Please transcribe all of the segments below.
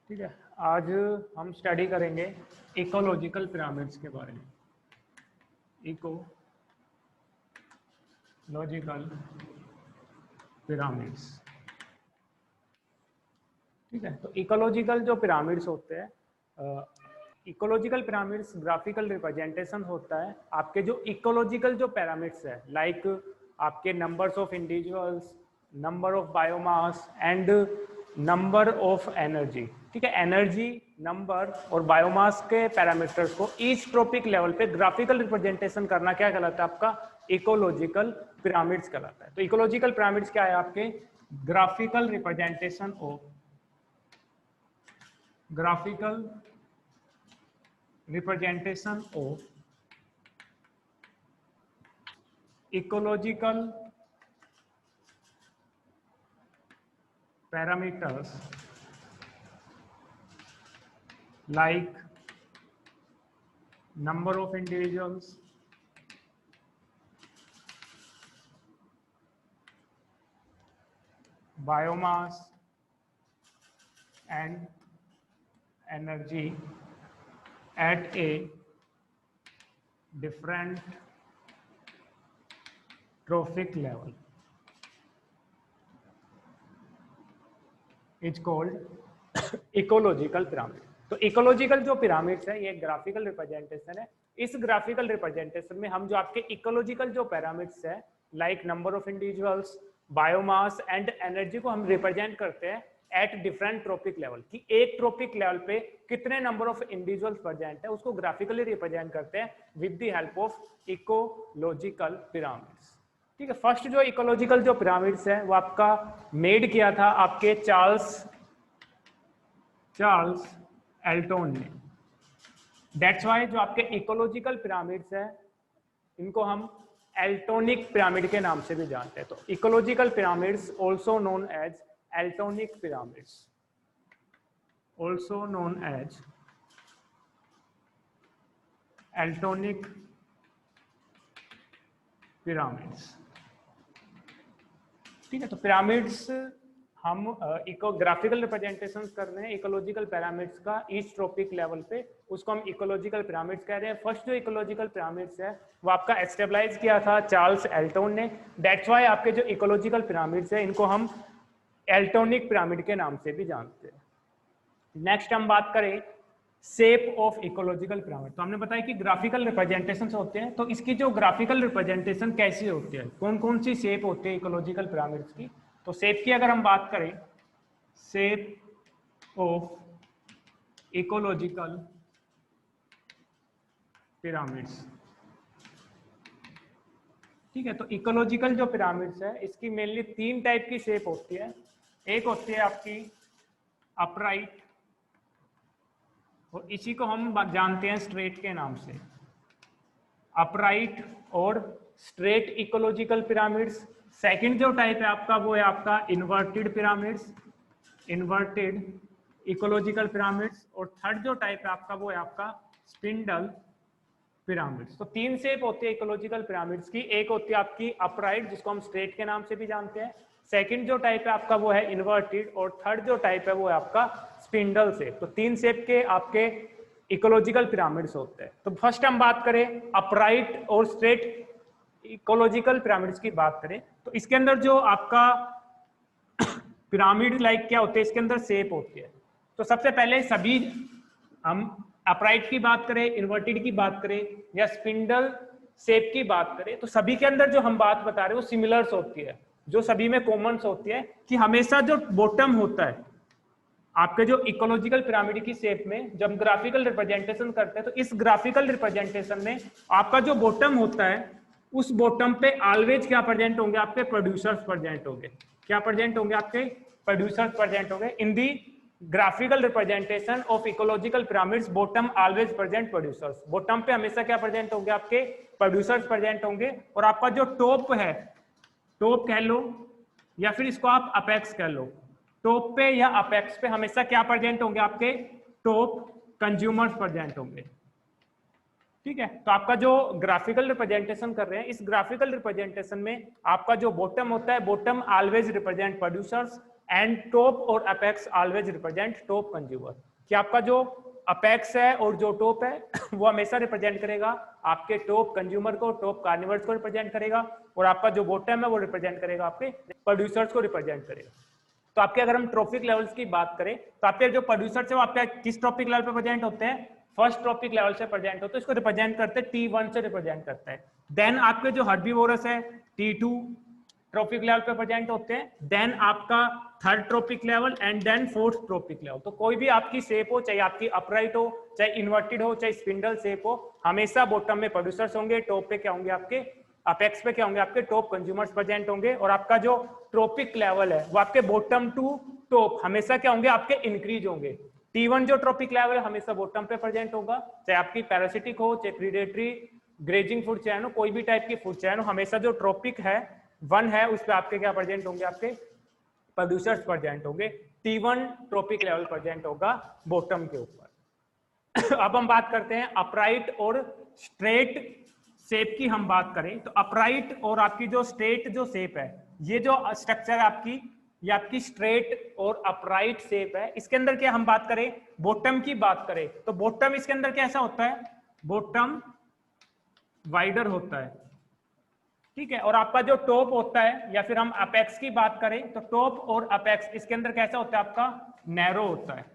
ठीक है, आज हम स्टडी करेंगे इकोलॉजिकल पिरामिड्स के बारे में। इकोलॉजिकल पिरामिड्स, ठीक है। तो इकोलॉजिकल जो पिरामिड्स होते हैं, इकोलॉजिकल पिरामिड्स ग्राफिकल रिप्रेजेंटेशन होता है आपके जो इकोलॉजिकल जो पिरामिड्स है, लाइक आपके numbers of individuals, number of biomass and number of energy. ठीक है, एनर्जी, नंबर और बायोमास के पैरामीटर्स को ईच ट्रॉपिक लेवल पे ग्राफिकल रिप्रेजेंटेशन करना क्या कहलाता है? आपका इकोलॉजिकल पिरामिड्स कहलाता है। तो इकोलॉजिकल पिरामिड्स क्या है? आपके graphical representation of ecological parameters like number of individuals, biomass and energy at a different trophic level is called ecological pyramid. तो इकोलॉजिकल जो पिरामिड्स है ये ग्राफिकल रिप्रेजेंटेशन है। इस ग्राफिकल रिप्रेजेंटेशन में हम जो आपके इकोलॉजिकल जो पिरामिड्स है, like number of individuals, biomass and energy को हम रिप्रेजेंट करते हैं एट डिफरेंट ट्रॉपिक लेवल, कि एक ट्रॉपिक लेवल पे कितने नंबर ऑफ इंडिविजुअल्स प्रेजेंट है उसको ग्राफिकली रिप्रेजेंट करते हैं with the help of ecological pyramids. ठीक है, फर्स्ट जो इकोलॉजिकल जो पिरामिड्स है वो आपका मेड किया था आपके चार्ल्स एल्टोन ने। दैट्स वाई जो आपके इकोलॉजिकल पिरामिड्स है इनको हम एल्टोनिक पिरामिड के नाम से भी जानते हैं। तो ecological pyramids also known as Eltonic pyramids, also known as Eltonic pyramids. ठीक है, तो पिरामिड्स हम ग्राफिकल रिप्रेजेंटेशन कर रहे हैं इकोलॉजिकल पिरामिड्स का ईच ट्रॉपिक लेवल पे, उसको हम इकोलॉजिकल पिरामिड्स कह रहे हैं। फर्स्ट जो इकोलॉजिकल पिरामिड्स है वो आपका एस्टेब्लाइज किया था चार्ल्स एल्टोन ने। दैट्स वाई आपके जो इकोलॉजिकल पिरामिड्स है इनको हम एल्टोनिक पिरामिड के नाम से भी जानते हैं। नेक्स्ट हम बात करें शेप ऑफ इकोलॉजिकल पिरामिड। तो हमने बताया कि ग्राफिकल रिप्रेजेंटेशन होते हैं, तो इसकी जो ग्राफिकल रिप्रेजेंटेशन कैसी होती है, कौन कौन सी शेप होती है इकोलॉजिकल पिरामिड्स की। तो शेप की अगर हम बात करें, शेप ऑफ इकोलॉजिकल पिरामिड्स। ठीक है, तो इकोलॉजिकल जो पिरामिड्स है इसकी मेनली तीन टाइप की शेप होती है। एक होती है आपकी अपराइट, और इसी को हम जानते हैं स्ट्रेट के नाम से, अपराइट और स्ट्रेट इकोलॉजिकल पिरामिड्स। सेकंड जो टाइप है आपका वो है आपका inverted pyramids, inverted ecological pyramids. और थर्ड जो टाइप है आपका वो है आपका स्पिंडल पिरामिड्स। तो तीन शेप होती है इकोलॉजिकल पिरामिड्स की। एक होती है आपकी अपराइट जिसको हम स्ट्रेट के नाम से भी जानते हैं, सेकंड जो टाइप है आपका वो है इन्वर्टेड, और थर्ड जो टाइप है वो है आपका स्पिंडल शेप। तो तीन शेप के आपके इकोलॉजिकल पिरामिड्स होते हैं। तो फर्स्ट हम बात करें अपराइट और स्ट्रेट इकोलॉजिकल पिरामिड्स की बात करें, तो इसके अंदर जो आपका पिरामिड लाइक क्या होते हैं, इसके अंदर शेप होती है। तो सबसे पहले सभी हम अपराइट की बात करें, इन्वर्टेड की बात करें या स्पिंडल शेप की बात करें, तो सभी के अंदर जो हम बात बता रहे हैं वो सिमिलर्स होती है, जो सभी में कॉमन्स होती है कि हमेशा जो बॉटम होता है आपके जो इकोलॉजिकल पिरामिड की शेप में जब ग्राफिकल रिप्रेजेंटेशन करते हैं, तो इस ग्राफिकल रिप्रेजेंटेशन में आपका जो बॉटम होता है उस बॉटम पे ऑलवेज क्या प्रेजेंट होंगे? आपके प्रोड्यूसर्स प्रेजेंट होंगे। क्या प्रेजेंट होंगे? आपके प्रोड्यूसर्स प्रेजेंट होंगे। In the graphical representation of ecological pyramids bottom always present producers. Bottom पे हमेशा क्या प्रेजेंट होंगे? आपके प्रोड्यूसर्स प्रेजेंट होंगे। और आपका जो टॉप है, टॉप कह लो या फिर इसको आप अपेक्स कह लो, टॉप पे या अपेक्स पे हमेशा क्या प्रेजेंट होंगे? आपके टॉप कंज्यूमर्स प्रेजेंट होंगे। ठीक है, तो आपका जो ग्राफिकल रिप्रेजेंटेशन कर रहे हैं, इस ग्राफिकल रिप्रेजेंटेशन में आपका जो बॉटम होता है, bottom always represent producers, and top और apex always represent top consumer, कि आपका जो अपेक्स है और जो टॉप है वो हमेशा रिप्रेजेंट करेगा आपके टॉप कंज्यूमर को, टॉप कार्निवर्स को रिप्रेजेंट करेगा, और आपका जो बॉटम है वो रिप्रेजेंट करेगा आपके प्रोड्यूसर्स को रिप्रेजेंट करेगा। तो आपके अगर हम ट्रॉपिक लेवल्स की बात करें तो आपके जो प्रोड्यूसर्स है वो आपके किस ट्रॉपिक लेवल पे प्रेजेंट होते हैं, फर्स्ट ट्रॉपिक लेवल से प्रेजेंट होते हैं, इसको रिप्रेजेंट करते हैं T1 से रिप्रेजेंट करता है। देन आपके जो हर्बीवोरस है T2 ट्रॉपिक लेवल पे प्रेजेंट होते हैं, देन आपका third trophic level and then fourth trophic level. तो कोई भी आपकी शेप हो, चाहे आपकी अपराइट हो, चाहे इन्वर्टेड हो, चाहे स्पिंडल शेप हो, हमेशा बॉटम में प्रोड्यूसर्स होंगे, टॉप पे क्या होंगे आपके, अपेक्स पे क्या होंगे आपके टॉप कंज्यूमर्स प्रेजेंट होंगे, और आपका जो ट्रॉपिक लेवल है वो आपके बॉटम टू टॉप हमेशा क्या होंगे आपके इंक्रीज होंगे। T1 जो ट्रॉपिक लेवल है हमेशा बॉटम पे प्रेजेंट होगा, चाहे आपकी पैरासिटिक हो, चाहे प्रीडेटरी ग्रेजिंग फूड चैन हो, कोई भी टाइप की फूड चैन हो, हमेशा जो ट्रॉपिक है 1 है उस पे आपके क्या प्रेजेंट होंगे, आपके प्रोड्यूसर्स प्रेजेंट होंगे। T1 ट्रॉपिक लेवल प्रेजेंट होगा बॉटम के ऊपर। अब हम बात करते हैं अपराइट और स्ट्रेट शेप की। हम बात करें तो अपराइट और आपकी जो स्ट्रेट जो शेप है, ये जो स्ट्रक्चर है आपकी, ये आपकी स्ट्रेट और अपराइट शेप है। इसके अंदर क्या हम बात करें, बॉटम की बात करें तो बॉटम इसके अंदर कैसा होता है, बॉटम वाइडर होता है, ठीक है। और आपका जो टॉप होता है, या फिर हम अपेक्स की बात करें तो टॉप और अपेक्स इसके अंदर कैसा होता है आपका, नैरो होता है,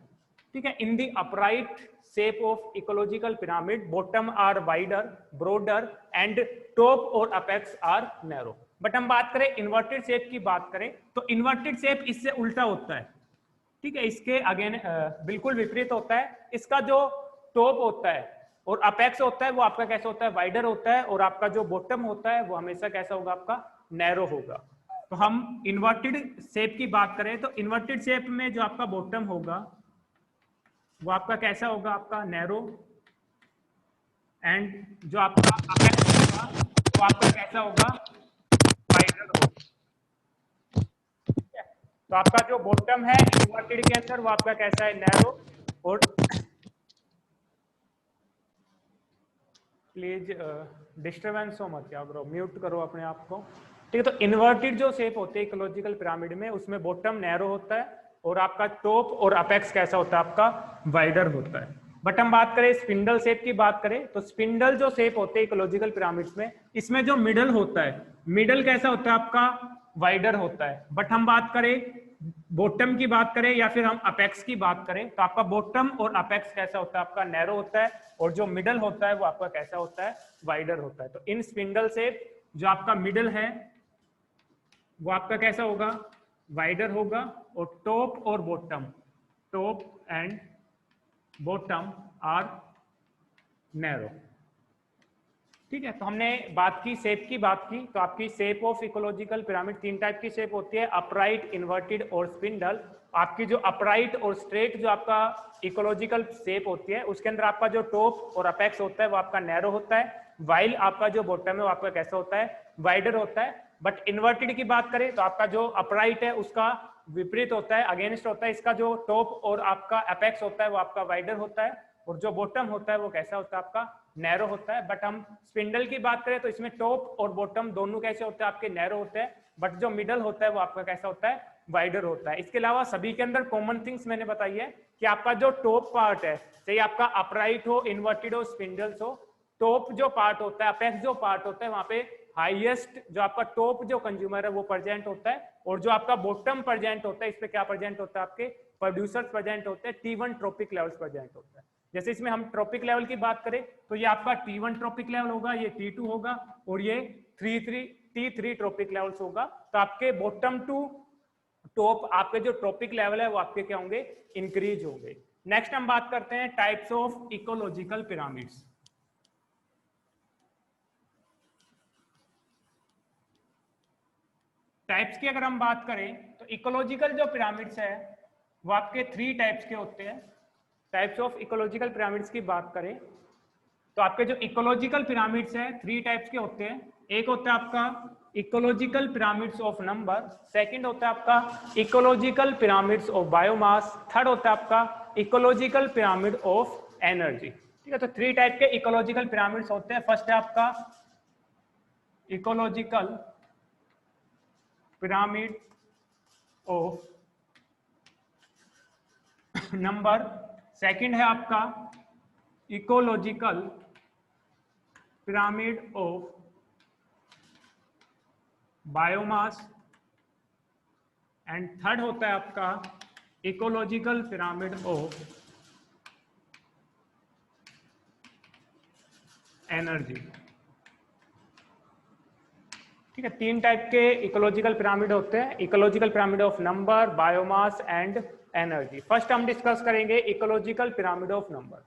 ठीक है। In the upright shape of ecological pyramid bottom are wider broader and top और अपेक्स आर नैरो। बट हम बात करें इन्वर्टेड शेप की बात करें तो इन्वर्टेड शेप इससे उल्टा होता है, ठीक है, इसके अगेन बिल्कुल विपरीत होता है। इसका जो टॉप होता है और अपेक्स होता है वो आपका कैसा होता है, वाइडर होता है, और आपका जो बॉटम होता है वो हमेशा कैसा होगा आपका, नैरो होगा। तो हम इन्वर्टेड शेप की बात करें तो इन्वर्टेड शेप में जो आपका बॉटम होगा वो आपका कैसा होगा, आपका नैरो, एंड जो आपका अपेक्स होगा वो आपका कैसा होगा, वाइडर होगा। तो आपका जो बॉटम है इन्वर्टेड के अंदर वो आपका कैसा है, नैरो, और प्लीज डिस्टर्बेंस हो मत क्या करो, म्यूट करो अपने आप को, ठीक है। तो इन्वर्टेड जो शेप होते हैं इकोलॉजिकल पिरामिड में, उसमें बॉटम नैरो होता है और आपका टॉप और अपेक्स कैसा होता है, आपका वाइडर होता है। बट हम बात करें स्पिंडल शेप की बात करें तो स्पिंडल जो शेप होते हैं इकोलॉजिकल पिरामिड्स में, इसमें जो मिडल होता है, मिडल कैसा होता है आपका, वाइडर होता है। बट हम बात करें बॉटम की बात करें या फिर हम अपेक्स की बात करें तो आपका बॉटम और अपेक्स कैसा होता है, आपका नैरो होता है, और जो मिडल होता है वो आपका कैसा होता है, वाइडर होता है। तो इन स्पिंडल शेप जो आपका मिडल है वो आपका कैसा होगा, वाइडर होगा, और टॉप और bottom, top and bottom are narrow, ठीक है। तो हमने बात की शेप की बात की, तो आपकी shape of ecological pyramid 3 type की शेप होती है, अपराइट, इन्वर्टेड और स्पिंडल। आपकी जो अपराइट और स्ट्रेट जो आपका इकोलॉजिकल शेप होती है उसके अंदर आपका जो टॉप और अपेक्स होता है वो आपका नैरो होता है, वाइल आपका जो बॉटम है वो आपका कैसा होता है, वाइडर होता है। बट इन्वर्टेड की बात करें तो आपका जो अपराइट है उसका विपरीत होता है, अगेंस्ट होता है, इसका जो टॉप और आपका अपेक्स होता है वो आपका वाइडर होता है, और जो बॉटम होता है वो कैसा होता है, आपका नैरो होता है। बट हम स्पिंडल की बात करें तो इसमें टॉप और बॉटम दोनों कैसे होते हैं, आपके नैरो होते हैं, बट जो मिडल होता है वो आपका कैसा होता है, वाइडर होता है। इसके अलावा सभी के अंदर कॉमन थिंग्स मैंने बताई है कि आपका जो टॉप पार्ट है, चाहे आपका अपराइट हो, इन्वर्टेड हो, स्पिंडल्स हो, टॉप जो पार्ट होता है, अपेक्स जो पार्ट होता है, वहां पे हाईएस्ट जो आपका टॉप जो कंज्यूमर है वो प्रेजेंट होता है, और जो आपका बॉटम प्रेजेंट होता है इस पे क्या प्रेजेंट होता है, आपके प्रोड्यूसर्स प्रेजेंट होते हैं, T1 ट्रॉपिक लेवल्स प्रेजेंट होता है। जैसे इसमें हम ट्रॉपिक लेवल की बात करें तो ये आपका T1 ट्रॉपिक लेवल होगा, ये T2 होगा, और ये T3 ट्रॉपिक लेवल्स होगा। तो आपके बॉटम टू टॉप आपके जो ट्रॉपिक लेवल है वो आपके क्या होंगे, इंक्रीज होंगे। नेक्स्ट हम बात करते हैं types of ecological pyramids. Types की अगर हम बात करें तो इकोलॉजिकल जो पिरामिड्स है वो आपके 3 टाइप्स के होते हैं। टाइप्स ऑफ इकोलॉजिकल पिरामिड्स की बात करें तो आपके जो इकोलॉजिकल पिरामिड्स हैं 3 टाइप्स के होते हैं। एक होता है आपका ecological pyramids of number, second होता है आपका ecological pyramids of biomass, third होता है आपका इकोलॉजिकल पिरामिड ऑफ एनर्जी, ठीक है। तो 3 टाइप के इकोलॉजिकल पिरामिड्स होते हैं। फर्स्ट है आपका ecological pyramid of number. Second है आपका ecological pyramid of biomass, and third होता है आपका इकोलॉजिकल पिरामिड ऑफ एनर्जी। ठीक है, तीन टाइप के इकोलॉजिकल पिरामिड होते हैं, ecological pyramid of number, biomass and energy. First हम डिस्कस करेंगे इकोलॉजिकल पिरामिड ऑफ नंबर।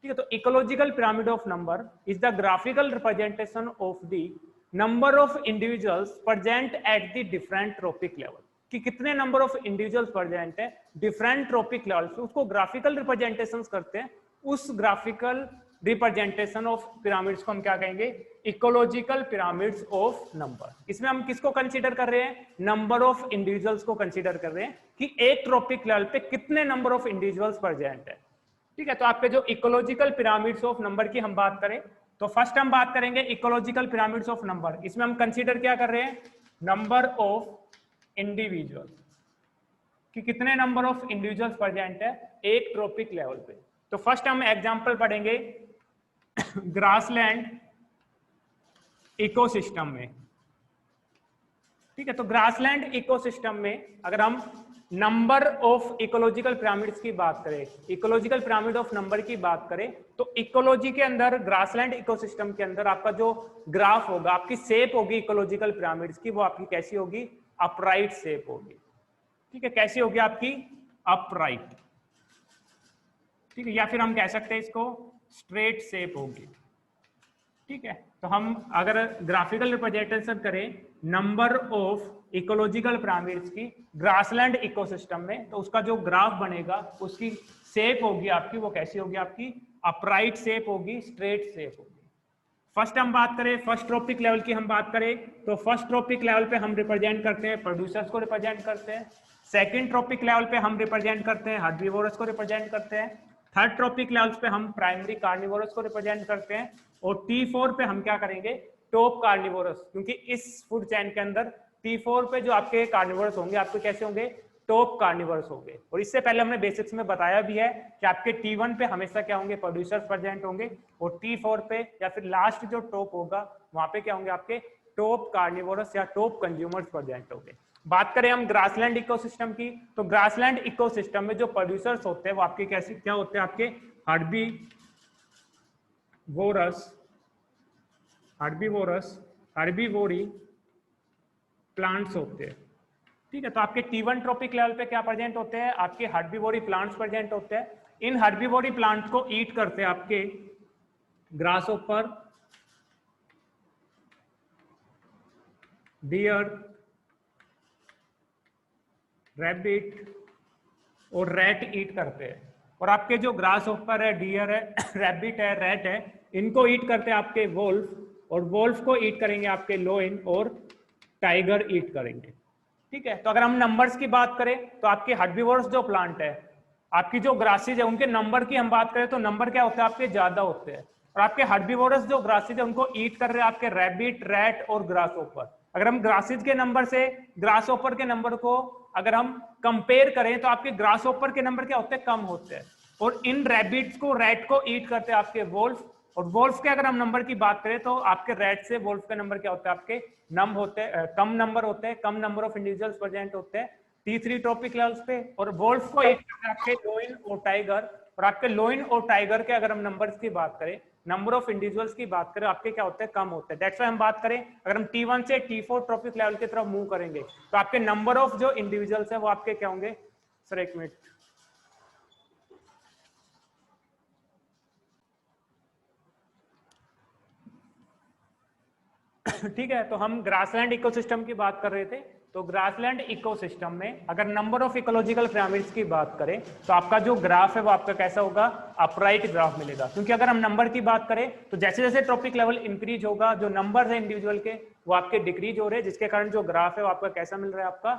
ठीक है, तो ecological pyramid of number is the graphical representation of the number of individuals present at the different trophic level, कि कितने number of individuals present है different trophic level पे, उसको graphical representations करते हैं। उस ग्राफिकल रिप्रेजेंटेशन ऑफ पिरामिड्स को हम क्या कहेंगे, इकोलॉजिकल पिरामिड्स ऑफ नंबर। इसमें हम किसको कंसीडर कर रहे हैं, नंबर ऑफ इंडिविजुअल्स को कंसीडर कर रहे हैं कि एक ट्रॉपिक लेवल पे कितने नंबर ऑफ इंडिविजुअल्स प्रेजेंट है। ठीक है, तो आपके जो इकोलॉजिकल पिरामिड्स ऑफ नंबर की हम बात करें तो फर्स्ट हम बात करेंगे इकोलॉजिकल पिरामिड्स ऑफ नंबर। इसमें हम कंसीडर क्या कर रहे हैं, नंबर ऑफ इंडिविजुअल, कि कितने नंबर ऑफ इंडिविजुअल्स प्रेजेंट है एक ट्रॉपिक लेवल पे। तो फर्स्ट हम एग्जांपल पढ़ेंगे ग्रासलैंड इकोसिस्टम में। ठीक है, तो ग्रासलैंड इकोसिस्टम में अगर हम नंबर ऑफ इकोलॉजिकल पिरामिड्स की बात करें, इकोलॉजिकल पिरामिड ऑफ नंबर की बात करें, तो इकोलॉजी के अंदर ग्रासलैंड इकोसिस्टम के अंदर आपका जो ग्राफ होगा, आपकी शेप होगी इकोलॉजिकल पिरामिड्स की, वो आपकी कैसी होगी, अपराइट शेप होगी। ठीक है, कैसी होगी आपकी, अपराइट। ठीक है, या फिर हम कह सकते हैं इसको स्ट्रेट शेप होगी। ठीक है, तो हम अगर ग्राफिकल रिप्रेजेंटेशन करें नंबर ऑफ इकोलॉजिकल पिरामिड्स की ग्रासलैंड इकोसिस्टम में, तो उसका जो ग्राफ बनेगा उसकी शेप होगी आपकी, वो कैसी होगी आपकी, अपराइट शेप होगी, स्ट्रेट शेप होगी। फर्स्ट हम बात करें, फर्स्ट ट्रॉपिक लेवल की हम बात करें तो फर्स्ट ट्रॉपिक लेवल पे हम रिप्रेजेंट करते हैं प्रोड्यूसर्स को रिप्रेजेंट करते हैं। सेकंड ट्रॉपिक लेवल पे हम रिप्रेजेंट करते हैं हर्बीवोरस को रिप्रेजेंट करते हैं। थर्ड ट्रॉपिक लेवल्स पे हम प्राइमरी कार्निवोरस को रिप्रेजेंट करते हैं। और T4 पे हम क्या करेंगे, टॉप कार्निवोरस, क्योंकि इस फूड चेन के अंदर T4 पे जो आपके कार्निवोरस होंगे आपके कैसे होंगे, टॉप कार्निवोरस होंगे। और इससे पहले हमने बेसिक्स में बताया भी है कि आपके T1 पे हमेशा क्या होंगे, प्रोड्यूसर्स प्रेजेंट होंगे, और T4 पे या फिर लास्ट जो टॉप होगा वहां पे क्या होंगे, आपके टॉप कार्निवोरस या टॉप कंज्यूमर्स प्रेजेंट होंगे। बात करें हम ग्रासलैंड इकोसिस्टम की, तो ग्रासलैंड इकोसिस्टम में जो प्रोड्यूसर्स होते हैं वो आपके कैसे क्या होते हैं, आपके हर्बीवोरी प्लांट्स होते हैं। ठीक है, तो आपके T1 ट्रॉपिक लेवल पे क्या प्रेजेंट होते हैं, आपके हर्बीवोरी प्लांट्स प्रेजेंट होते हैं। इन हर्बीवोरी प्लांट्स को ईट करते हैं आपके ग्रासहोपर, डियर, रैबिट और रैट ईट करते हैं। और आपके जो ग्रासहोपर है, डियर है, रैबिट है, रैट है, इनको ईट करते हैं आपके वोल्फ, और वोल्फ को ईट करेंगे आपके लोइन, और टाइगर ईट करेंगे। ठीक है, तो अगर हम नंबर्स की बात करें तो आपके हर्बीवोरस जो प्लांट है, आपकी जो ग्रासेज है, उनके नंबर की हम बात करें तो नंबर क्या होते हैं, आपके ज्यादा होते हैं। और आपके हर्बीवोरस जो ग्रासेज है उनको ईट कर रहे हैं आपके रैबिट, रैट और ग्रासहोपर। अगर हम ग्रासेज के नंबर से ग्रासहोपर के नंबर को अगर हम कंपेयर करें तो आपके ग्रासहोपर के नंबर क्या होते हैं, कम होते हैं। और इन रैबिट्स को, रैट को ईट करते हैं आपके वोल्फ, और वोल्फ के अगर हम नंबर की बात करें तो आपके रैट से वोल्फ के नंबर क्या होते हैं, आपके कम नंबर होते हैं, कम नंबर ऑफ इंडिविजुअल्स प्रेजेंट होते हैं T3 ट्रॉपिक लेवल्स पे। और वोल्फ को ईट करते हैं आपके लोइन और टाइगर, और आपके लोइन और टाइगर के अगर हम नंबर्स की बात करें, नंबर ऑफ इंडिविजुअल्स की बात करें, आपके क्या होते हैं, कम होते हैं। दैट्स व्हाई हम बात करें अगर हम T1 से T4 ट्रॉपिक लेवल की तरफ मूव करेंगे तो आपके नंबर ऑफ जो इंडिविजुअल्स है वो आपके क्या होंगे, सर एक मिनट, ठीक है। तो हम ग्रासलैंड इकोसिस्टम की बात कर रहे थे, तो ग्रासलैंड इकोसिस्टम में अगर नंबर ऑफ इकोलॉजिकल पिरामिड्स की बात करें तो आपका जो ग्राफ है वो आपका कैसा होगा, अपराइट ग्राफ मिलेगा। क्योंकि अगर हम नंबर की बात करें तो जैसे जैसे ट्रॉपिक लेवल इंक्रीज होगा, जो नंबर है इंडिविजुअल के वो आपके डिक्रीज हो रहे हैं, जिसके कारण जो ग्राफ है वो आपका कैसा मिल रहा है, आपका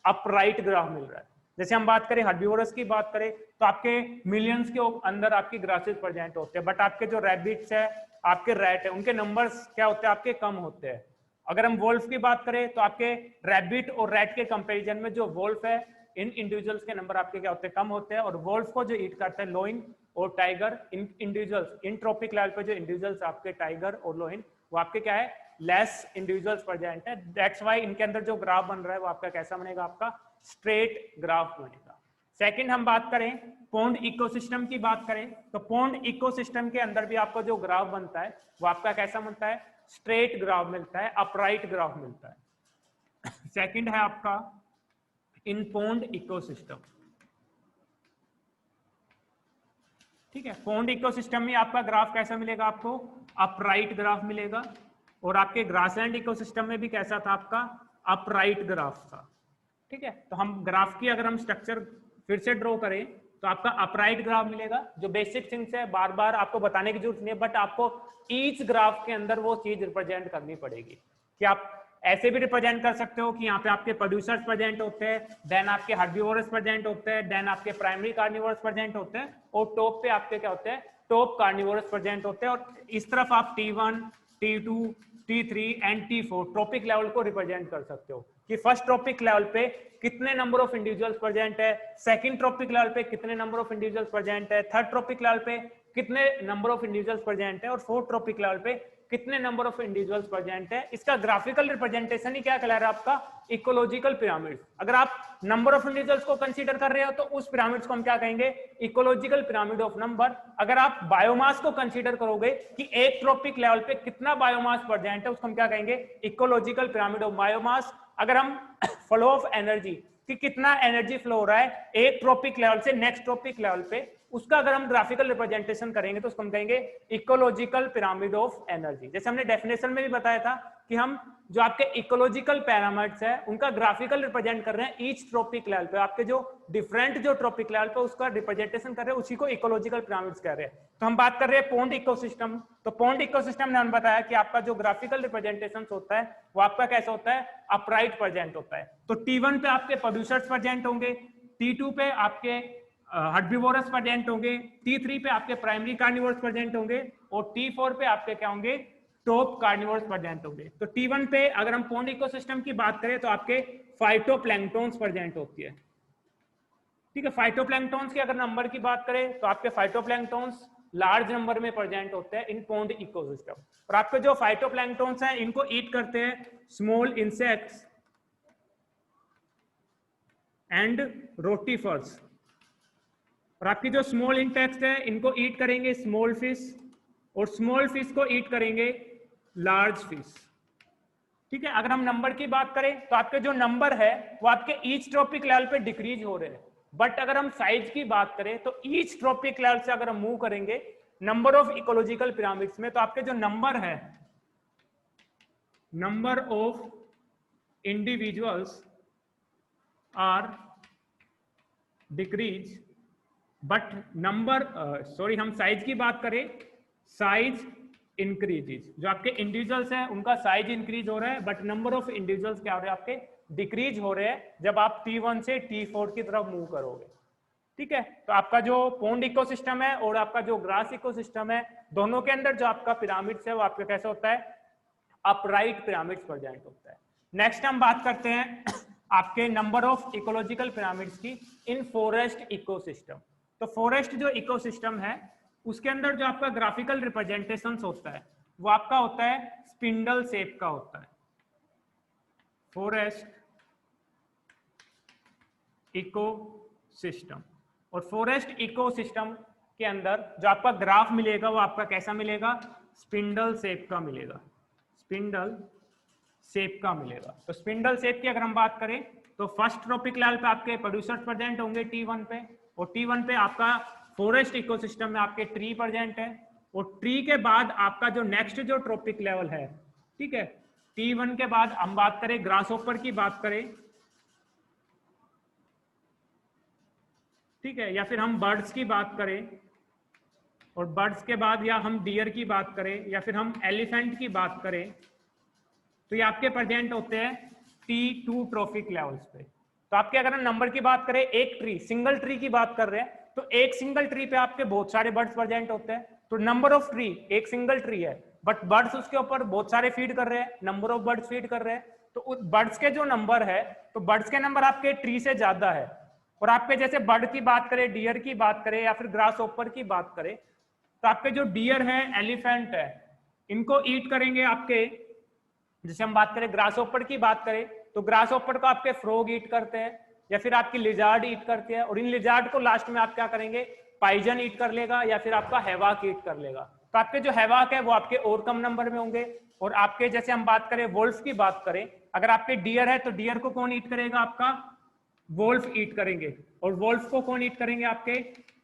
अपराइट ग्राफ मिल रहा है। जैसे हम बात करें हर्बीवोरस की बात करें तो आपके मिलियंस के अंदर आपकी ग्रासेस प्रेजेंट होते हैं, बट आपके जो रैबिट्स है, आपके रैट है, उनके नंबर्स क्या होते हैं, आपके कम होते हैं। अगर हम वोल्फ की बात करें तो आपके रैबिट और रैट के कंपैरिजन में जो वोल्फ है इन इंडिविजुअल्स के नंबर आपके क्या होते हैं, कम होते हैं। और वोल्फ को जो ईट करता है लोइन और tiger, in individuals in tropic level पे जो इंडिविजुअल्स आपके टाइगर और लोइन वो आपके क्या है, लेस इंडिविजुअल्स प्रेजेंट है। दैट्स वाई इनके अंदर जो ग्राफ बन रहा है वो आपका कैसा बनेगा, आपका स्ट्रेट ग्राफ बनेगा। सेकंड हम बात करें पॉन्ड इकोसिस्टम की बात करें तो पॉन्ड इकोसिस्टम के अंदर भी आपको जो ग्राफ बनता है वो आपका कैसा बनता है, स्ट्रेट ग्राफ मिलता है, अपराइट ग्राफ मिलता है। सेकंड है आपका इन पॉन्ड इकोसिस्टम, ठीक है। पॉन्ड इकोसिस्टम में आपका ग्राफ कैसा मिलेगा, आपको अपराइट ग्राफ मिलेगा। और आपके ग्रासलैंड इकोसिस्टम में भी कैसा था, आपका अपराइट ग्राफ था, ठीक है। तो हम ग्राफ की अगर हम स्ट्रक्चर फिर से ड्रॉ करें तो आपका अपराइट ग्राफ मिलेगा। जो बेसिक थिंग्स है बार बार आपको बताने की जरूरत नहीं है, बट आपको ईच ग्राफ के अंदर वो चीज रिप्रेजेंट करनी पड़ेगी कि आप ऐसे भी रिप्रेजेंट कर सकते हो कि यहाँ पे आपके प्रोड्यूसर्स प्रेजेंट होते हैं, देन आपके हर्बीवोरस प्रेजेंट होते हैं, देन आपके प्राइमरी कार्निवोरस प्रेजेंट होते हैं, और टॉप पे आपके क्या होते हैं, टॉप कार्निवोरस प्रेजेंट होते हैं। और इस तरफ आप T1, T2, T3 and T4 trophic level को रिप्रेजेंट कर सकते हो कि फर्स्ट ट्रॉपिक लेवल पे कितने नंबर ऑफ इंडिविजुअल्स प्रेजेंट है, सेकंड ट्रॉपिक लेवल पे कितने नंबर ऑफ इंडिविजुअल्स प्रेजेंट है, थर्ड ट्रॉपिक लेवल पे कितने नंबर ऑफ इंडिविजुअल्स प्रेजेंट है, और फोर्थ ट्रॉपिक लेवल पे कितने नंबर ऑफ इंडिविजुअल्स प्रेजेंट है। इसका ग्राफिकल रिप्रेजेंटेशन ही क्या कहला रहा है, आपका इकोलॉजिकल पिरामिड। अगर आप नंबर ऑफ इंडिविजुअल्स को कंसीडर कर रहे हो तो उस पिरामिड्स को हम क्या कहेंगे, इकोलॉजिकल पिरामिड ऑफ नंबर। अगर आप बायोमास को कंसीडर करोगे कि एक ट्रॉपिक लेवल पे कितना बायोमास प्रेजेंट है, उसको हम क्या कहेंगे, इकोलॉजिकल पिरामिड ऑफ बायोमास। अगर हम फ्लो ऑफ एनर्जी कि कितना एनर्जी फ्लो हो रहा है एक ट्रॉपिक लेवल से नेक्स्ट ट्रॉपिक लेवल पे, उसका अगर हम ग्राफिकल रिप्रेजेंटेशन करेंगे तो उसको हम कहेंगे इकोलॉजिकल पिरामिड ऑफ एनर्जी। जैसे हमने डेफिनेशन में भी बताया था कि हम जो आपके इकोलॉजिकल पैरामीटर्स है उनका ग्राफिकल रिप्रेजेंट कर रहे हैं ईच ट्रॉपिक लेवल पे, आपके जो डिफरेंट जो ट्रॉपिक लेवल पे उसका रिप्रेजेंटेशन कर रहे हैं, उसी को इकोलॉजिकल पिरामिड्स कह रहे हैं। तो हम बात कर रहे हैं पॉन्ड इकोसिस्टम। तो पॉन्ड इकोसिस्टम ने हम बताया कि आपका जो ग्राफिकल रिप्रेजेंटेशन होता है वो आपका कैसा होता है, अपराइट प्रेजेंट होता है। तो T1 पे आपके प्रोड्यूसर्स प्रेजेंट होंगे, T2 पे आपके हर्बीवोरस प्रेजेंट होंगे, T3 पे आपके प्राइमरी कार्निवोरस प्रेजेंट होंगे, और T4 पे आपके क्या होंगे, टॉप कार्निवोरस प्रेजेंट होंगे। तो T1 पे अगर हम पॉन्ड इकोसिस्टम की बात करें तो आपके फाइटोप्लैंक्टन्स प्रेजेंट होती है, ठीक है। फाइटोप्लैंक्टन्स की अगर नंबर की बात करें तो आपके फाइटोप्लैंक्टन्स लार्ज नंबर में प्रेजेंट होते हैं इन पॉन्ड इकोसिस्टम। और आपके जो फाइटोप्लैंक्टन्स हैं इनको ईट करते हैं स्मॉल इंसेक्ट्स एंड रोटीफर्स। और आपकी जो स्मॉल इंसेक्ट्स है इनको ईट करेंगे स्मॉल फिश, और स्मॉल फिश को ईट करेंगे लार्ज फिश, ठीक है। अगर हम नंबर की बात करें तो आपके जो नंबर है वो आपके ईच ट्रॉपिक लेवल पे डिक्रीज हो रहे हैं, बट अगर हम साइज की बात करें तो ईच ट्रॉपिक लेवल से अगर हम मूव करेंगे नंबर ऑफ इकोलॉजिकल पिरामिड्स में, तो आपके जो नंबर है, number of individuals are decrease but number हम साइज की बात करें, साइज इंक्रीजेज। जो आपके इंडिविजुअल्स हैं उनका साइज इंक्रीज हो रहा है, बट नंबर ऑफ इंडिविजुअल्स क्या हो रहे हैं, आपके डिक्रीज हो रहे हैं जब आप T1 से T4 की तरफ मूव करोगे, ठीक है। तो आपका जो पॉन्ड इकोसिस्टम है और आपका जो ग्रास इकोसिस्टम है, दोनों के अंदर जो आपका पिरामिड्स है वो आपका कैसा होता है, अपराइट पिरामिड्स प्रेजेंट होता है। नेक्स्ट हम बात करते हैं आपके नंबर ऑफ इकोलॉजिकल पिरामिड्स की इन फॉरेस्ट इकोसिस्टम। तो फॉरेस्ट जो इकोसिस्टम है उसके अंदर जो आपका ग्राफिकल रिप्रेजेंटेशन होता है वो आपका होता है स्पिंडल शेप का होता है। फॉरेस्ट इकोसिस्टम, और फॉरेस्ट इकोसिस्टम के अंदर जो आपका ग्राफ मिलेगा वो आपका कैसा मिलेगा, स्पिंडल शेप का मिलेगा, स्पिंडल शेप का मिलेगा। तो स्पिंडल शेप की अगर हम बात करें तो फर्स्ट ट्रॉपिक लेवल पे आपके प्रोड्यूसर्स प्रेजेंट होंगे T1 पे, और T1 पे आपका फॉरेस्ट इकोसिस्टम में आपके ट्री प्रेजेंट है, और ट्री के बाद आपका जो नेक्स्ट जो ट्रॉपिक लेवल है, ठीक है, T1 के बाद हम बात करें ग्रासहोपर की बात करें, ठीक है, या फिर हम बर्ड्स की बात करें, और बर्ड्स के बाद या हम डियर की बात करें, या फिर हम एलिफेंट की बात करें, तो ये आपके प्रेजेंट होते हैं T2 ट्रॉपिक लेवल्स पे। तो आपके अगर हम नंबर की बात करें, एक ट्री, सिंगल ट्री की बात कर रहे हैं, तो एक सिंगल ट्री पे आपके बहुत सारे बर्ड्स प्रेजेंट होते हैं। तो नंबर ऑफ ट्री, एक सिंगल ट्री है बट बर्ड्स उसके ऊपर बहुत सारे फीड कर रहे हैं, नंबर ऑफ बर्ड्स फीड कर रहे हैं, तो बर्ड्स के जो नंबर है, तो बर्ड्स के नंबर आपके ट्री से ज्यादा है, और आपके जैसे बर्ड की बात करें, डियर की बात करें या फिर ग्रास ओपर की बात करें, तो आपके जो डियर है, एलिफेंट है, इनको ईट करेंगे आपके, जैसे हम बात करें ग्रास ओपर की बात करें तो ग्रास ओपर को आपके फ्रॉग ईट करते हैं या फिर आपकी लिजार्ड ईट करती है, और इन लिजार्ड को लास्ट में आप क्या करेंगे, पाइजन ईट कर लेगा या फिर आपका हैवाक ईट कर लेगा। तो आपके जो हैवाक है वो आपके और कम नंबर में होंगे। और आपके जैसे हम बात करें वोल्फ की बात करें, अगर आपके डियर है तो डियर को कौन ईट करेगा, आपका वोल्फ ईट करेंगे, और वोल्फ को कौन ईट करेंगे, आपके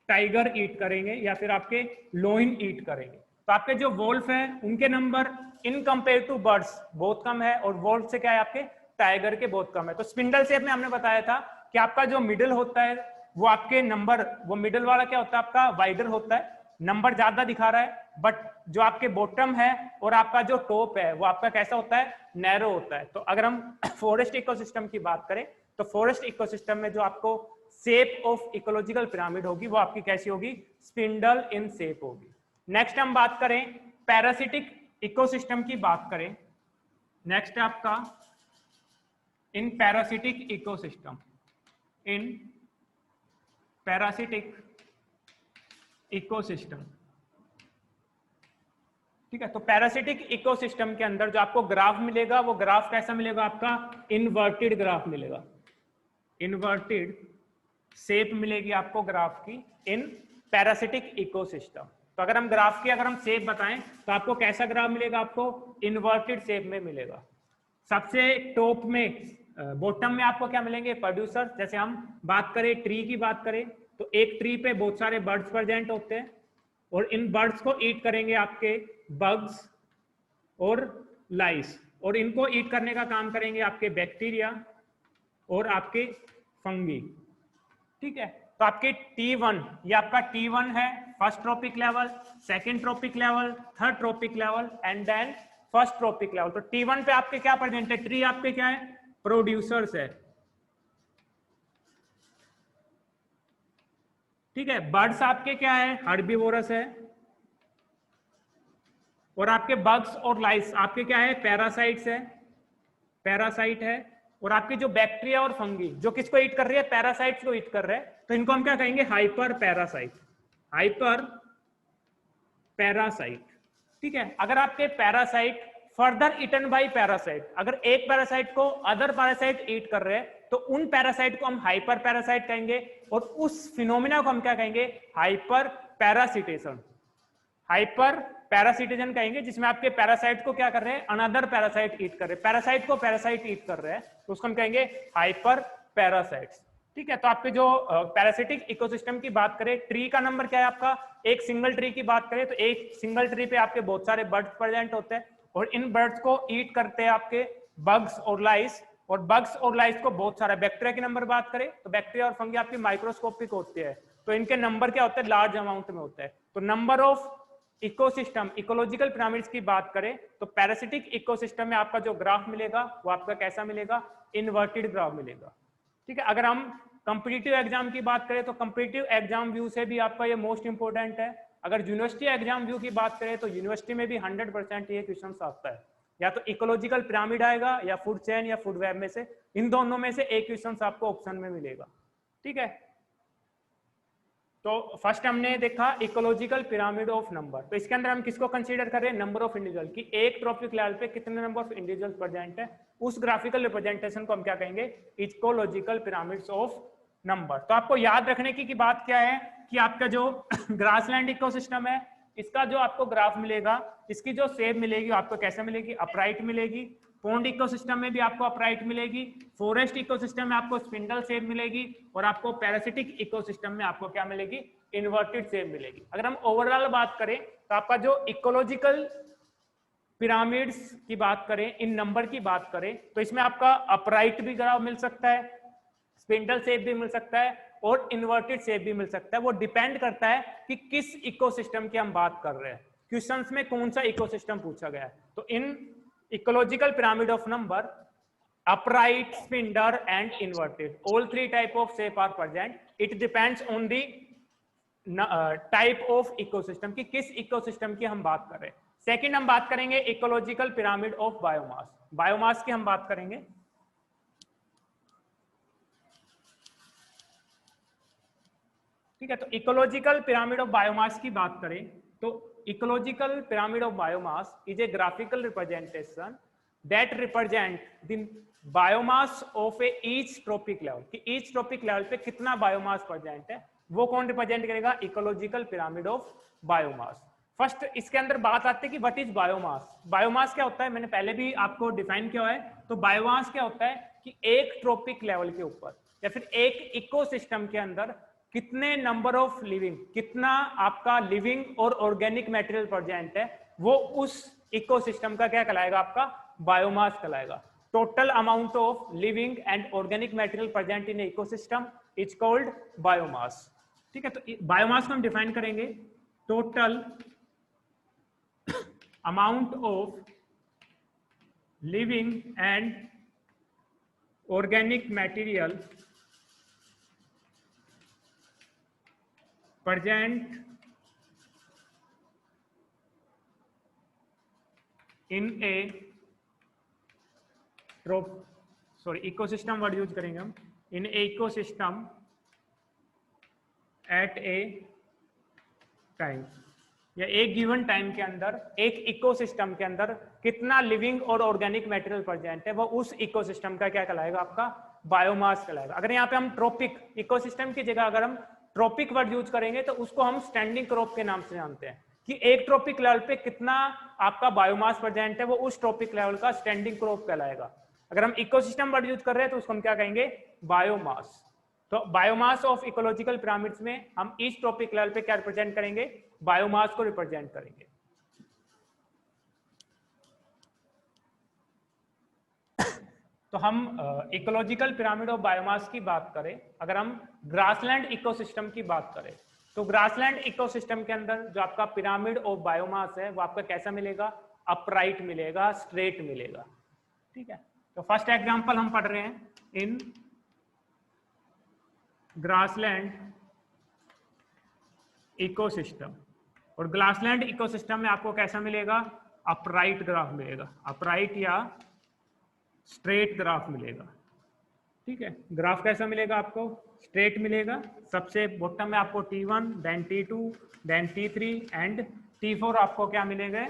टाइगर ईट करेंगे या फिर आपके लोइन ईट करेंगे। तो आपके जो वोल्फ है उनके number in compare to birds बहुत कम है, और वोल्फ से क्या है, आपके टाइगर के बहुत कम है। तो स्पिंडल शेप में हमने बताया था कि आपका जो मिडिल होता है वो आपके नंबर, वो मिडिल वाला क्या होता है आपका वाइडर होता है, नंबर ज्यादा दिखा रहा है, बट जो आपके बॉटम है और आपका जो टॉप है वो आपका कैसा होता है, नैरो होता है। तो अगर हम फॉरेस्ट इकोसिस्टम की बात करें तो फॉरेस्ट इकोसिस्टम में जो आपको शेप ऑफ इकोलॉजिकल पिरामिड होगी वो आपकी कैसी होगी, स्पिंडल इन शेप होगी। नेक्स्ट हम बात करें पैरासिटिक इकोसिस्टम की बात करें, नेक्स्ट है आपका इन पैरासिटिक इकोसिस्टम, इन पैरासिटिक इकोसिस्टम, ठीक है। तो पैरासिटिक इकोसिस्टम के अंदर जो आपको ग्राफ मिलेगा वो ग्राफ कैसा मिलेगा, आपका इन्वर्टेड ग्राफ मिलेगा, इन्वर्टेड शेप मिलेगी आपको ग्राफ की इन पैरासिटिक इकोसिस्टम। तो अगर हम ग्राफ की अगर हम शेप बताएं तो आपको कैसा ग्राफ मिलेगा, आपको इन्वर्टेड शेप में मिलेगा। सबसे टॉप में बॉटम में आपको क्या मिलेंगे, प्रोड्यूसर। जैसे हम बात करें ट्री की बात करें तो एक ट्री पे बहुत सारे बर्ड्स प्रेजेंट होते हैं और इन बर्ड्स को ईट करेंगे आपके बग्स और लाइस, और इनको ईट करने का काम करेंगे आपके बैक्टीरिया और आपके फंगी, ठीक है। तो आपके T1 ये आपका T1 है, first tropic level, second trophic level, third trophic level and then first tropic level. तो T1 पे आपके क्या प्रेजेंट है, ट्री आपके क्या है, प्रोड्यूसर्स है, ठीक है। बर्ड्स आपके क्या है, हर्बीवोरस है, और आपके बग्स और लाइस आपके क्या है, पैरासाइट्स है, पैरासाइट है। और आपकी जो बैक्टीरिया और फंगी जो किसको ईट कर रही है, पैरासाइट्स को ईट कर रहे हैं, तो इनको हम क्या कहेंगे, हाइपर पैरासाइट, हाइपर पैरासाइट, ठीक है। अगर आपके parasite further eaten by parasite, अगर एक पैरासाइट को अदर पैरासाइट ईट कर रहे हैं तो उन पैरासाइट को हम हाइपर पैरासाइट कहेंगे, और उस फिनोमिना को हम क्या कहेंगे, हाइपर पैरासिटेशन, हाइपर पैरासिटेशन कहेंगे, जिसमें आपके पैरासाइट को क्या कर रहे हैं, अनदर पैरासाइट ईट कर रहे हैं, पैरासाइट को पैरासाइट ईट कर रहे हैं, तो उसको हम कहेंगे हाइपर पैरासाइट्स, ठीक है। तो आपके जो पैरासिटिक इकोसिस्टम की बात करें, ट्री का नंबर क्या है आपका, एक सिंगल ट्री की बात करें तो एक सिंगल ट्री पे आपके बहुत सारे बर्ड्स प्रेजेंट होते हैं, और इन बर्ड्स को ईट करते हैं आपके बग्स और लाइस, और बग्स और लाइस को बहुत सारा, बैक्टीरिया की नंबर बात करें तो बैक्टीरिया और फंगी आपकी माइक्रोस्कोपिक होती है, तो इनके नंबर क्या होते हैं, लार्ज अमाउंट में होता है। तो number of ecosystem, ecological pyramids की बात करें तो पैरासिटिक इकोसिस्टम में आपका जो ग्राफ मिलेगा वो आपका कैसा मिलेगा, इन्वर्टेड ग्राफ मिलेगा, ठीक है। अगर हम कॉम्पिटिटिव एग्जाम की बात करें तो कॉम्पिटिटिव एग्जाम व्यू से भी आपका ये मोस्ट इंपोर्टेंट है। अगर यूनिवर्सिटी एग्जाम व्यू की बात करें तो यूनिवर्सिटी में भी 100% ये क्वेश्चन आता है, या तो इकोलॉजिकल पिरामिड आएगा या फूड चेन या फूड वेब में से, इन दोनों में से एक क्वेश्चन आपको ऑप्शन में मिलेगा, ठीक है। तो फर्स्ट हमने देखा इकोलॉजिकल पिरामिड ऑफ नंबर, तो इसके अंदर हम किसको कंसीडर कर रहे हैं, नंबर ऑफ इंडिविजुअल, कि एक ट्रॉपिक लेवल पे कितने नंबर ऑफ इंडिविजुअल प्रेजेंट है, उस ग्राफिकल रिप्रेजेंटेशन को हम क्या कहेंगे, इकोलॉजिकल पिरामिड्स ऑफ नंबर। तो आपको याद रखने की बात क्या है कि आपका जो ग्रासलैंड इकोसिस्टम है इसका जो आपको ग्राफ मिलेगा, इसकी जो शेप मिलेगी आपको कैसे मिलेगी, अपराइट मिलेगी। पॉन्ड इकोसिस्टम में भी आपको अपराइट मिलेगी, फॉरेस्ट इकोसिस्टम में आपको स्पिंडल शेप मिलेगी, और आपको पैरासिटिक इकोसिस्टम में आपको क्या मिलेगी, इन्वर्टेड शेप मिलेगी। अगर हम ओवरऑल बात करें तो आपका जो इकोलॉजिकल पिरामिड्स की बात करें, इन नंबर की बात करें तो इसमें आपका अपराइट भी ग्राफ मिल सकता है, स्पिंडल शेप भी मिल सकता है, और इन्वर्टेड शेप भी मिल सकता है। वो डिपेंड करता है कि किस इकोसिस्टम की हम बात कर रहे हैं, क्वेश्चंस में कौन सा इकोसिस्टम पूछा गया है। तो इन ecological pyramid of number, upright, spindle and inverted, all three type of shape are present. It depends on the type of ecosystem कि किस ecosystem की हम बात कर रहे हैं। सेकंड हम बात करेंगे ecological pyramid of biomass, biomass की हम बात करेंगे। ठीक है। तो इकोलॉजिकल पिरामिड ऑफ बायोमास की बात करें तो ecological pyramid of biomass is a graphical representation that represent the biomass of A each trophic level, कि ईच ट्रॉपिक लेवल पे कितना बायोमास प्रेजेंट है, वो कौन रिप्रेजेंट करेगा? Ecological pyramid of biomass. First इसके अंदर बात आती है कि व्हाट इज बायोमास। बायोमास क्या होता है, मैंने पहले भी आपको डिफाइन किया है। तो बायोमास क्या होता है कि एक ट्रॉपिक लेवल के ऊपर या फिर एक इकोसिस्टम के अंदर कितने नंबर ऑफ लिविंग, कितना आपका लिविंग और ऑर्गेनिक मटेरियल प्रेजेंट है, वो उस इकोसिस्टम का क्या कहलाएगा? आपका बायोमास कहलाएगा। Total amount of living and organic material present in ecosystem is called biomass. ठीक है। तो बायोमास को हम डिफाइन करेंगे, total amount of living and organic material present in a ecosystem word use करेंगे हम, in a ecosystem at a time, या एक गिवन टाइम के अंदर एक इकोसिस्टम के अंदर कितना लिविंग और ऑर्गेनिक मटेरियल प्रेजेंट है, वो उस इकोसिस्टम का क्या कहलाएगा? आपका बायोमास कहलाएगा। अगर यहाँ पे हम ट्रॉपिक इकोसिस्टम की जगह अगर हम ट्रॉपिक वर्ड यूज करेंगे तो उसको हम स्टैंडिंग क्रॉप के नाम से जानते हैं, कि एक ट्रॉपिक लेवल पे कितना आपका बायोमास प्रेजेंट है, वो उस ट्रॉपिक लेवल का स्टैंडिंग क्रॉप कहलाएगा। अगर हम इकोसिस्टम वर्ड यूज कर रहे हैं तो उसको हम क्या कहेंगे? बायोमास। तो बायोमास ऑफ इकोलॉजिकल पिरामिड्स में हम इस ट्रॉपिक लेवल पे क्या रिप्रेजेंट करेंगे? बायोमास को रिप्रेजेंट करेंगे। तो हम इकोलॉजिकल पिरामिड ऑफ बायोमास की बात करें, अगर हम ग्रासलैंड इकोसिस्टम की बात करें तो ग्रासलैंड इकोसिस्टम के अंदर जो आपका पिरामिड ऑफ बायोमास है वो आपका कैसा मिलेगा? अपराइट मिलेगा, स्ट्रेट मिलेगा। ठीक है। तो फर्स्ट एग्जांपल हम पढ़ रहे हैं, इन ग्रासलैंड इकोसिस्टम, और ग्रासलैंड इकोसिस्टम में आपको कैसा मिलेगा? अपराइट ग्राफ मिलेगा, अपराइट या स्ट्रेट ग्राफ मिलेगा। ठीक है। ग्राफ कैसा मिलेगा आपको? स्ट्रेट मिलेगा। सबसे बॉटम में आपको T1, then T2, then T3 and T4 आपको क्या मिलेंगे?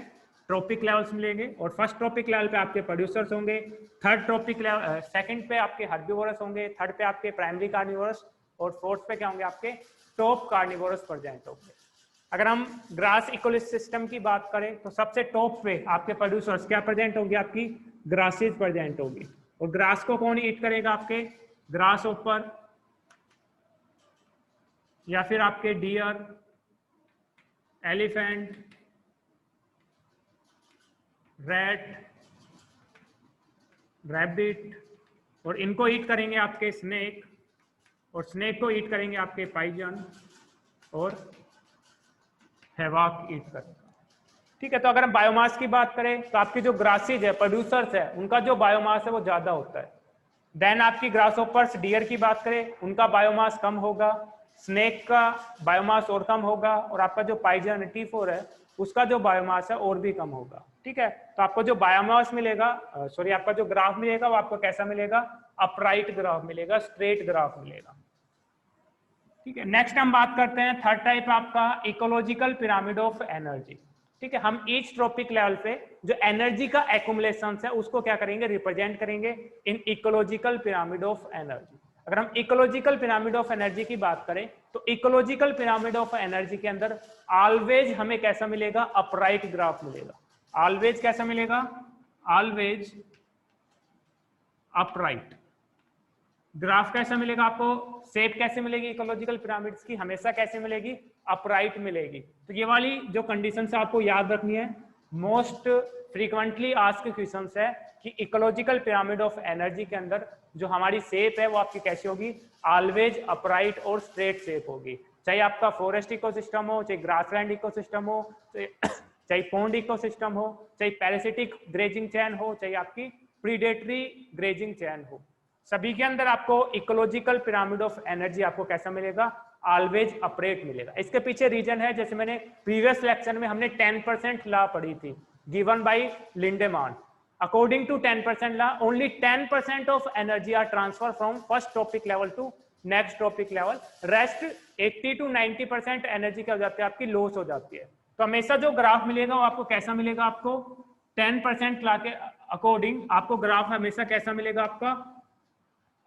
ट्रॉपिक लेवल्स मिलेंगे। और फर्स्ट ट्रॉपिक लेवल पे आपके प्रोड्यूसर्स होंगे, थर्ड ट्रॉपिक लेवल सेकंड पे आपके हर्बिवोरस होंगे, थर्ड पे आपके प्राइमरी कार्निवोरस, और फोर्थ पे क्या होंगे? आपके टॉप कार्निवोरस प्रेजेंट होंगे। अगर हम ग्रास इकोसिस्टम की बात करें तो सबसे टॉप पे आपके प्रोड्यूसर्स क्या प्रेजेंट होंगे? आपकी ग्रासेस प्रेजेंट होगी। और ग्रास को कौन ईट करेगा? आपके ग्रास ऊपर या फिर आपके डियर, एलिफेंट, रैट, रैबिट, और इनको ईट करेंगे आपके स्नेक, और स्नेक को ईट करेंगे आपके पाइजन, और हैवाक ईट करेंगे। ठीक है। तो अगर हम बायोमास की बात करें तो आपकी जो ग्रासेज है, प्रोड्यूसर्स है, उनका जो बायोमास है वो ज्यादा होता है। देन आपकी ग्रासहोपर्स, डियर की बात करें, उनका बायोमास कम होगा, स्नेक का बायोमास और कम होगा, और आपका जो पाइजन T4 है उसका जो बायोमास है और भी कम होगा। ठीक है। तो आपको जो बायोमास मिलेगा, आपका जो ग्राफ मिलेगा वो आपको कैसा मिलेगा? अपराइट ग्राफ मिलेगा, स्ट्रेट ग्राफ मिलेगा। ठीक है। नेक्स्ट हम बात करते हैं थर्ड टाइप आपका इकोलॉजिकल पिरामिड ऑफ एनर्जी। ठीक है। हम ईच ट्रॉपिक लेवल पे जो एनर्जी का एक्युमुलेशन है उसको क्या करेंगे? रिप्रेजेंट करेंगे इन इकोलॉजिकल पिरामिड ऑफ एनर्जी। अगर हम इकोलॉजिकल पिरामिड ऑफ एनर्जी की बात करें तो इकोलॉजिकल पिरामिड ऑफ एनर्जी के अंदर ऑलवेज हमें कैसा मिलेगा? अपराइट ग्राफ मिलेगा। ऑलवेज कैसा मिलेगा? ऑलवेज अपराइट ग्राफ कैसा मिलेगा आपको? शेप कैसे मिलेगी इकोलॉजिकल पिरामिड्स की? हमेशा कैसे मिलेगी? अपराइट मिलेगी। तो ये वाली जो कंडीशन है आपको याद रखनी है। मोस्ट फ्रीक्वेंटली आस्क्ड क्वेश्चंस है कि इकोलॉजिकल पिरामिड ऑफ एनर्जी के अंदर जो हमारी शेप है वो आपकी कैसी होगी? ऑलवेज अपराइट और स्ट्रेट शेप होगी। चाहे आपका फॉरेस्ट इकोसिस्टम हो, चाहे ग्रासलैंड इकोसिस्टम हो, चाहे पॉन्ड इकोसिस्टम हो, चाहे पैरासिटिक ग्रेजिंग चैन हो, चाहे आपकी प्रीडेटरी ग्रेजिंग चैन हो, सभी के अंदर आपको इकोलॉजिकल पिरामिड ऑफ एनर्जी आपको कैसा मिलेगा? ऑलवेज अपरेट मिलेगा। इसके पीछे रीजन है, जैसे मैंने प्रीवियस लेक्चर में हमने 10% लॉ पढ़ी थी, given by Lindeman. According to 10% law, only 10% of energy are transfer from first tropic level to next tropic level, rest 80 to 90% energy क्या हो जाती है आपकी, लॉस हो जाती है। तो हमेशा जो ग्राफ मिलेगा वो आपको कैसा मिलेगा, आपको 10% ला के अकॉर्डिंग आपको ग्राफ हमेशा कैसा मिलेगा, आपका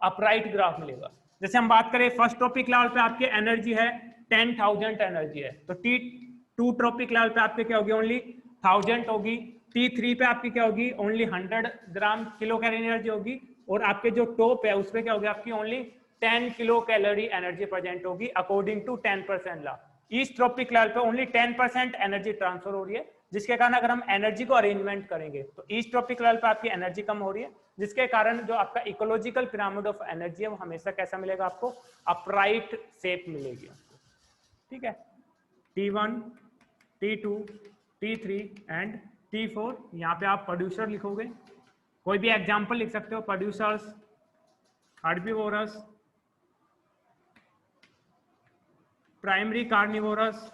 अपराइट ग्राफ मिलेगा। जैसे हम बात करें फर्स्ट ट्रॉपिक लेवल पे आपकी एनर्जी है 10,000 एनर्जी है, तो T2 ट्रॉपिक लेवल पे आपके क्या होगी, ओनली 1000 होगी। T3 पे आपकी क्या होगी, ओनली 100 ग्राम किलो कैलोरी एनर्जी होगी, और आपके जो टॉप है उसपे क्या होगी आपकी, only 10 kilo calorie energy present होगी according to 10% law. East tropic level पे ओनली 10% एनर्जी ट्रांसफर हो रही है, जिसके कारण अगर हम एनर्जी को अरेंजमेंट करेंगे तो ईस्ट ट्रॉपिक लेवल पे आपकी एनर्जी कम हो रही है, जिसके कारण जो आपका इकोलॉजिकल पिरामिड ऑफ एनर्जी है वो हमेशा कैसा मिलेगा आपको, अपराइट शेप मिलेगी आपको। ठीक है, T1, T2, T3 and T4। यहाँ पे आप प्रोड्यूसर लिखोगे, कोई भी एग्जाम्पल लिख सकते हो, producers, herbivores, primary carnivores,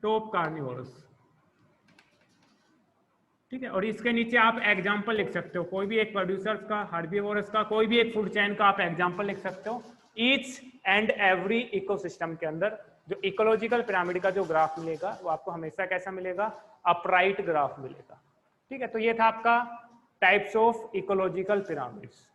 top carnivores. ठीक है, और इसके नीचे आप एग्जाम्पल लिख सकते हो, कोई भी एक प्रोड्यूसर्स का, हर्बीवोरस का, कोई भी एक फूड चेन का आप एग्जाम्पल लिख सकते हो। ईच एंड एवरी इकोसिस्टम के अंदर जो इकोलॉजिकल पिरामिड का जो ग्राफ मिलेगा वो आपको हमेशा कैसा मिलेगा, अपराइट ग्राफ मिलेगा। ठीक है, तो ये था आपका टाइप्स ऑफ इकोलॉजिकल पिरामिड्स।